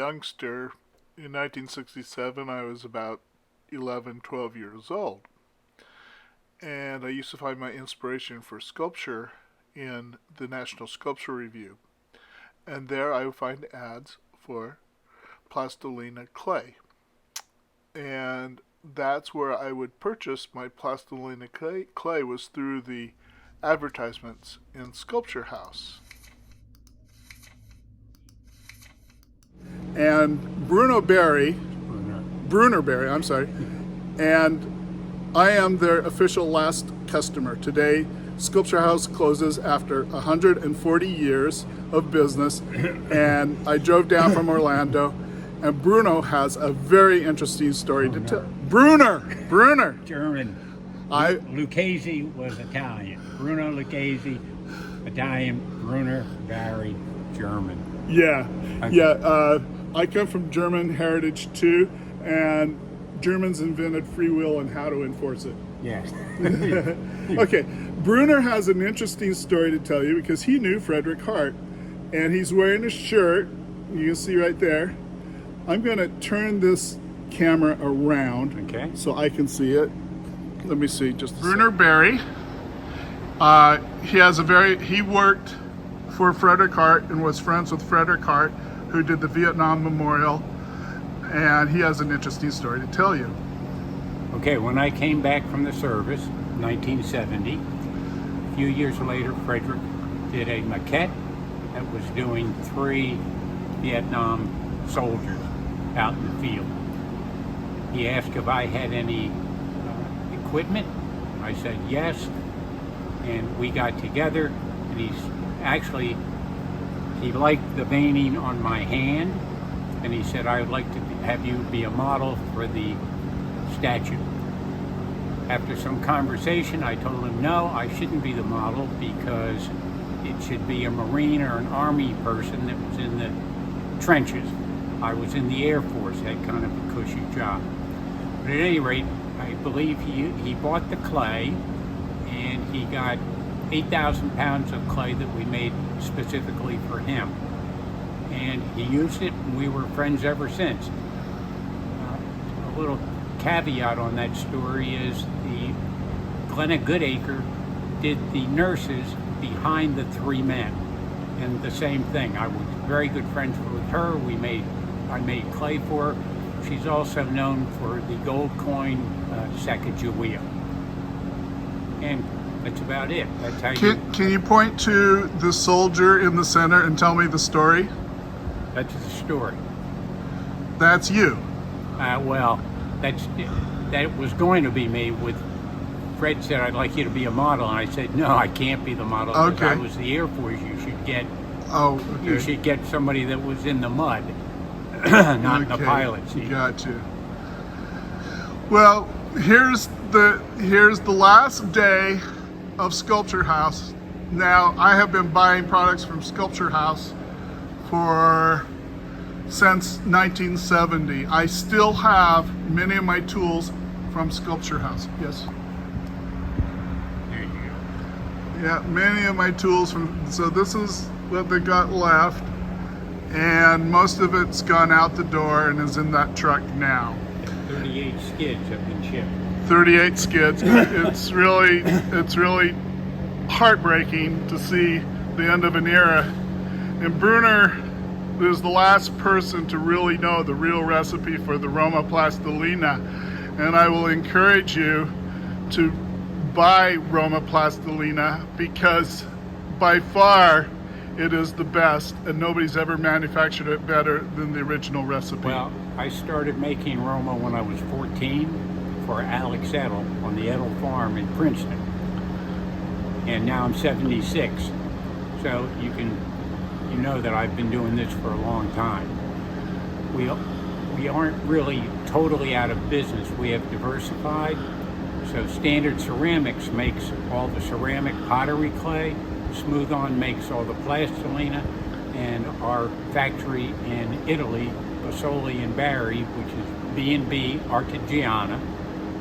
youngster, in 1967 I was about 11, 12 years old. And I used to find my inspiration for sculpture in the National Sculpture Review. And there I would find ads for Plastalina clay. And that's where I would purchase my Plastalina clay was through the advertisements in Sculpture House. And Bruner Barrie, I'm sorry, and I am their official last customer. Today, Sculpture House closes after 140 years of business, and I drove down from Orlando, and Bruno has a very interesting story to tell. Bruner! German. Lucchese was Italian. Bruno Lucchese, Italian. Bruner Barrie, German. Yeah. I come from German heritage too, and Germans invented free will and how to enforce it. Yes. Okay, Bruner has an interesting story to tell you because he knew Frederick Hart, and he's wearing a shirt, you can see right there. I'm going to turn this camera around so I can see it. Let me see, just Bruner Barrie. He worked for Frederick Hart and was friends with Frederick Hart, who did the Vietnam Memorial, and he has an interesting story to tell you. Okay, when I came back from the service, 1970, a few years later, Frederick did a maquette that was doing 3 Vietnam soldiers out in the field. He asked if I had any equipment. I said yes, and we got together, and he liked the veining on my hand, and he said, I would like to have you be a model for the statue. After some conversation, I told him no, I shouldn't be the model because it should be a Marine or an Army person that was in the trenches. I was in the Air Force, had kind of a cushy job. But at any rate, I believe he bought the clay, and he got 8,000 pounds of clay that we made specifically for him. And he used it, and we were friends ever since. A little caveat on that story is Glenna Goodacre did the nurses behind the 3 men. And the same thing, I was very good friends with her. I made clay for her. She's also known for the gold coin Sacagawea. And that's about it. That's how Can you point to the soldier in the center and tell me the story? That's the story. That's you. Well, that was going to be me. With Fred said, I'd like you to be a model, and I said, no, I can't be the model. Okay. I was the Air Force. You should get. Oh, okay. You should get somebody that was in the mud, not in the pilot seat. Got you. Well, here's the last day of Sculpture House. Now, I have been buying products from Sculpture House since 1970. I still have many of my tools from Sculpture House. Yes. There you go. Yeah, many of my tools so this is what they got left, and most of it's gone out the door and is in that truck now. 38 skids have been shipped. 38 skids. It's really heartbreaking to see the end of an era. And Bruner is the last person to really know the real recipe for the Roma Plastalina. And I will encourage you to buy Roma Plastalina because by far it is the best, and nobody's ever manufactured it better than the original recipe. Well, I started making Roma when I was 14 for Alex Ettl on the Ettl Farm in Princeton. And now I'm 76. So you know that I've been doing this for a long time. We aren't really totally out of business. We have diversified. So Standard Ceramics makes all the ceramic pottery clay. Smooth On makes all the plastalina, and our factory in Italy, Basoli and Barrie, which is B&B Artigiana,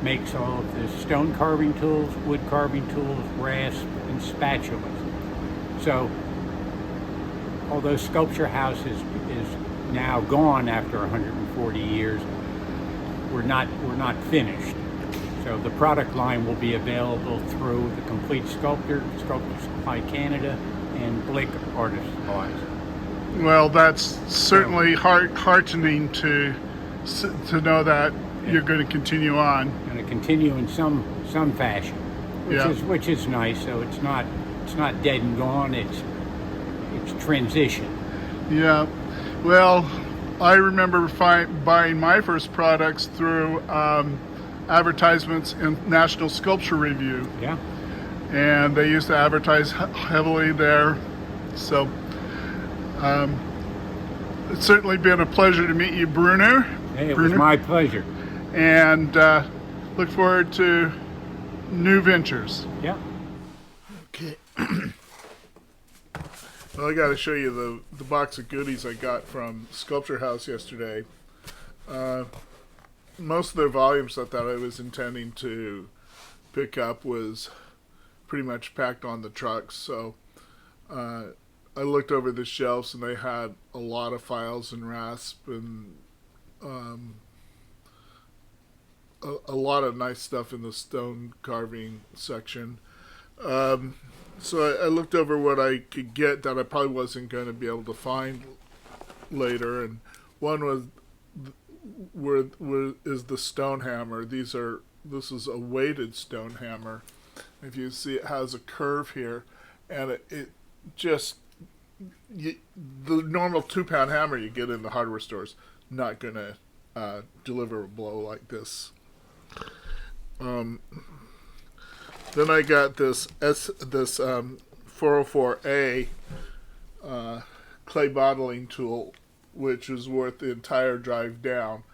makes all of the stone carving tools, wood carving tools, rasp, and spatulas. So, although Sculpture House is now gone after 140 years, we're not finished. So the product line will be available through the Complete Sculptor, Sculptor Supply Canada, and Blake Artist Supplies. Well, that's certainly heartening to know that you're going to continue on. Going to continue in some fashion, which is nice. So it's not dead and gone. It's transition. Yeah. Well, I remember buying my first products through advertisements in National Sculpture Review. Yeah. And they used to advertise heavily there. So it's certainly been a pleasure to meet you, Bruner. Hey, it was my pleasure. And look forward to new ventures. Yeah. Okay. Well, I got to show you the box of goodies I got from Sculpture House yesterday. Most of their volumes that I was intending to pick up was pretty much packed on the trucks. So I looked over the shelves and they had a lot of files and rasp and a lot of nice stuff in the stone carving section. So I looked over what I could get that I probably wasn't going to be able to find later, and one was where is the stone hammer. This is a weighted stone hammer. If you see, it has a curve here, and it just the normal 2-pound hammer you get in the hardware stores not going to deliver a blow like this. Then I got this 404A clay modeling tool, which is worth the entire drive down.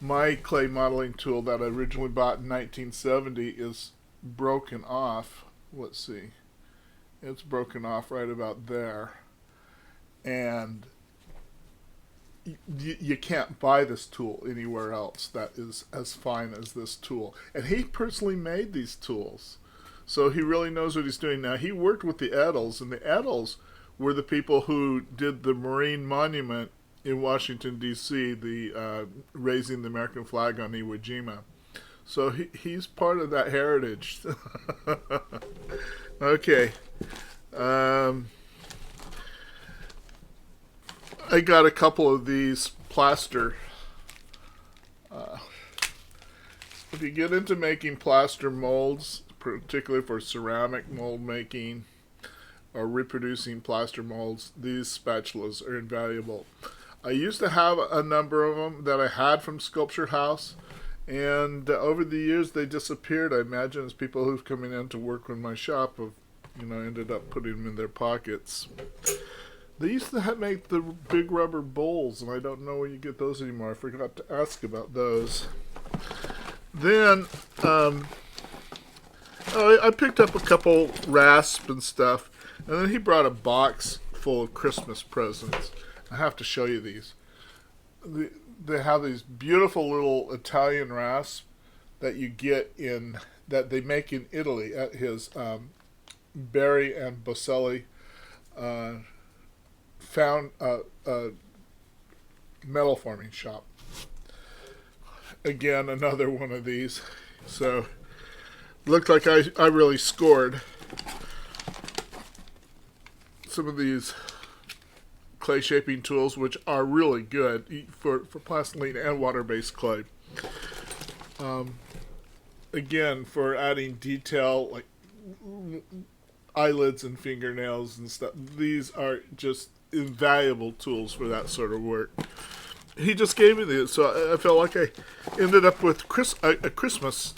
My clay modeling tool that I originally bought in 1970 is broken off. Let's see. It's broken off right about there. And you can't buy this tool anywhere else that is as fine as this tool. And he personally made these tools. So he really knows what he's doing. Now, he worked with the Ettls, and the Ettls were the people who did the Marine Monument in Washington, D.C., the raising the American flag on Iwo Jima. So he's part of that heritage. Okay. I got a couple of these plaster. If you get into making plaster molds, particularly for ceramic mold making or reproducing plaster molds, these spatulas are invaluable. I used to have a number of them that I had from Sculpture House, and over the years they disappeared. I imagine as people who've come in to work in my shop have, ended up putting them in their pockets. They used to make the big rubber bowls, and I don't know where you get those anymore. I forgot to ask about those. Then I picked up a couple rasp and stuff, and then he brought a box full of Christmas presents. I have to show you these. They have these beautiful little Italian rasp that you get that they make in Italy at his Barrie and Boselli found metal forming shop. Again, another one of these. So looked like I really scored. Some of these clay shaping tools, which are really good for plastalina and water-based clay. Again, for adding detail like eyelids and fingernails and stuff. These are just invaluable tools for that sort of work. He just gave me these, so I felt like I ended up with a Christmas.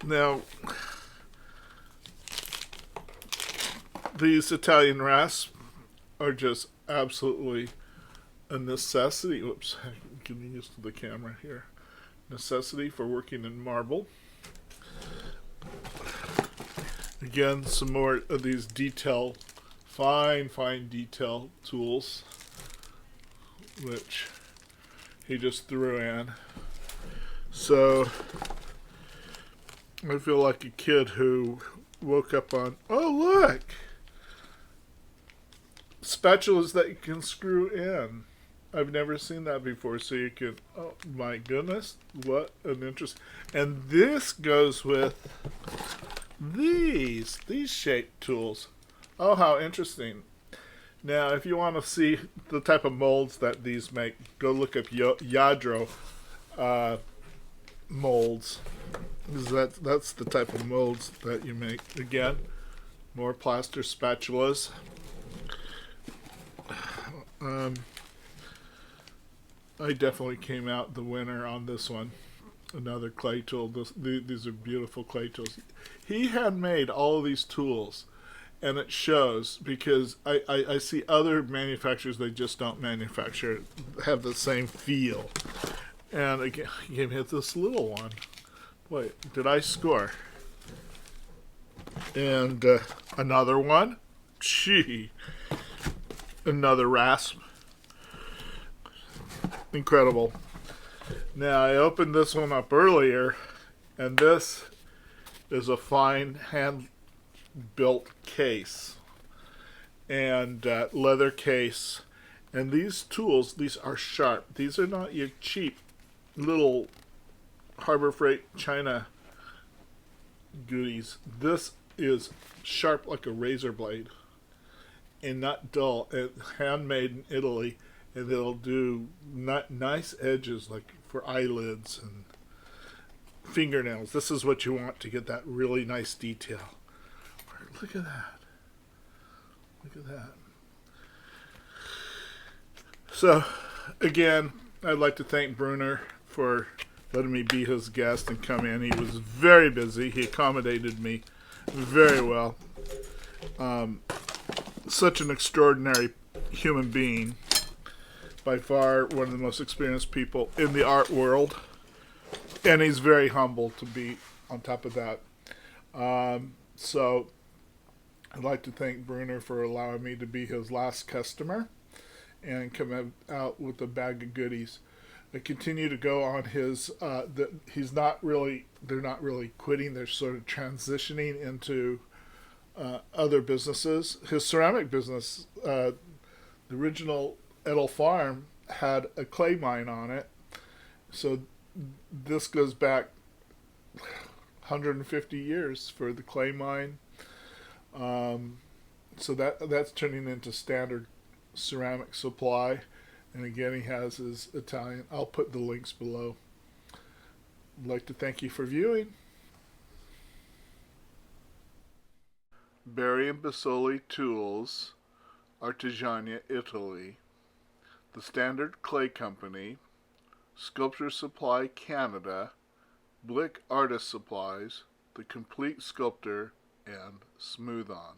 Now, these Italian rasps are just absolutely a necessity. Oops, I'm getting used to the camera here. Necessity for working in marble. Again, some more of these fine detail tools, which he just threw in. So I feel like a kid who woke up on, oh look, spatulas that you can screw in. I've never seen that before. So you can, oh my goodness, what an interest. And this goes with these shaped tools. Oh, how interesting. Now, if you want to see the type of molds that these make, go look up Yadro molds. Because that's the type of molds that you make. Again, more plaster spatulas. I definitely came out the winner on this one. Another clay tool. These are beautiful clay tools. He had made all of these tools, and it shows because I see other manufacturers, they just don't manufacture, have the same feel. And again, he gave me this little one. Wait, did I score? And another one. Gee. Another rasp. Incredible. Now, I opened this one up earlier, and this is a fine hand-built case and leather case. And these tools, these are sharp. These are not your cheap little Harbor Freight China goodies. This is sharp like a razor blade and not dull. It's handmade in Italy, and it'll do nice edges like for eyelids and fingernails. This is what you want to get that really nice detail. Look at that. Look at that. So, again, I'd like to thank Bruner for letting me be his guest and come in. He was very busy. He accommodated me very well. Such an extraordinary human being. By far one of the most experienced people in the art world. And he's very humble to be on top of that. So I'd like to thank Bruner for allowing me to be his last customer and come out with a bag of goodies. I continue to go on his, they're not really quitting, they're sort of transitioning into other businesses. His ceramic business, the original Ettl Farm, had a clay mine on it. So this goes back 150 years for the clay mine. So that's turning into standard ceramic supply. And again, he has his Italian. I'll put the links below. I'd like to thank you for viewing. Barrie and Basoli Tools, Artigiania, Italy. The Standard Clay Company, Sculpture Supply Canada, Blick Artist Supplies, The Complete Sculptor, and Smooth On.